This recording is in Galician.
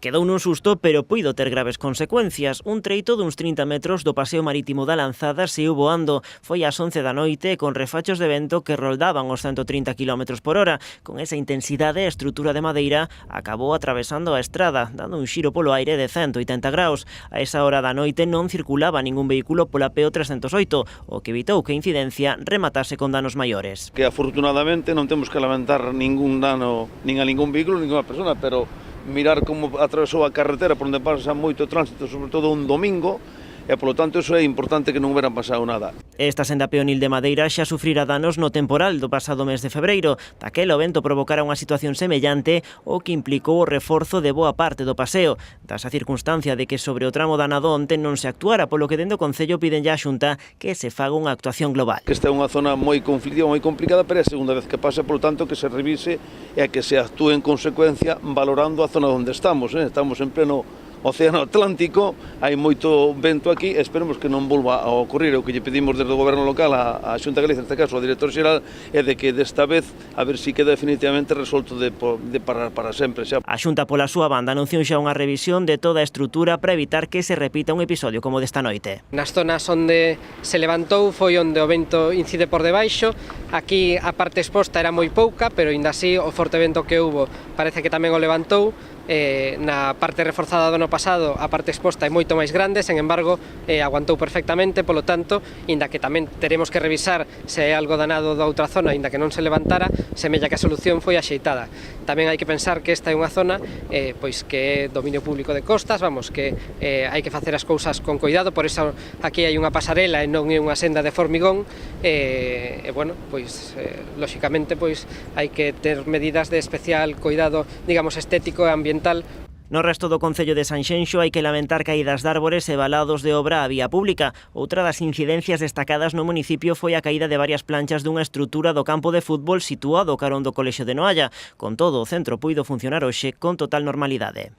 Quedou nun susto, pero puido ter graves consecuencias. Un treito duns 30 metros do paseo marítimo da Lanzada saiu voando. Foi ás 11 da noite con refachos de vento que roldaban os 130 km por hora. Con esa intensidade, a estrutura de madeira acabou atravesando a estrada, dando un xiro polo aire de 180 graus. A esa hora da noite non circulaba ningún vehículo pola PO 308, o que evitou que a incidencia rematase con danos maiores. Que afortunadamente non temos que lamentar ningún dano nin a ningún vehículo, ninguna persona, pero mirar como atravesou a carretera por onde pasa moito tránsito, sobre todo un domingo, e, polo tanto, iso é importante que non hubera pasado nada. Esta senda peonil de Madeira xa sufrira danos no temporal do pasado mes de febreiro. Daquela o vento provocara unha situación semellante, o que implicou o reforzo de boa parte do paseo. Das a circunstancia de que sobre o tramo da Nado onte non se actuara, polo que dende o Concello piden á Xunta que se faga unha actuación global. Esta é unha zona moi conflictiva, moi complicada, pero é a segunda vez que pasa, polo tanto, que se revise e a que se actúe en consecuencia valorando a zona onde estamos. Estamos en pleno Océano Atlántico, hai moito vento aquí, esperemos que non volva a ocurrir. O que lle pedimos desde o Goberno local a Xunta de Galicia, neste caso ao Director Xeral, é de que desta vez a ver si queda definitivamente resolto de parar para sempre. A Xunta pola súa banda anunciou xa unha revisión de toda a estrutura para evitar que se repita un episodio como desta noite. Nas zonas onde se levantou foi onde o vento incide por debaixo. Aquí a parte exposta era moi pouca, pero ainda así o forte vento que hubo parece que tamén o levantou. Na parte reforzada do ano pasado a parte exposta é moito máis grande, sen embargo aguantou perfectamente, polo tanto, inda que tamén teremos que revisar se é algo danado da outra zona, inda que non se levantara, semella que a solución foi axeitada. Tamén hai que pensar que esta é unha zona pois que é dominio público de costas, vamos, que hai que facer as cousas con cuidado, por iso aquí hai unha pasarela e non é unha senda de formigón, e bueno, pois lóxicamente pois hai que ter medidas de especial cuidado, digamos, estético e ambiental. No resto do Concello de Sanxenxo hai que lamentar caídas de árbores e valados de obra á vía pública. Outra das incidencias destacadas no municipio foi a caída de varias planchas dunha estrutura do campo de fútbol situado carón do Colexio de Noalla. Con todo, o centro puido funcionar hoxe con total normalidade.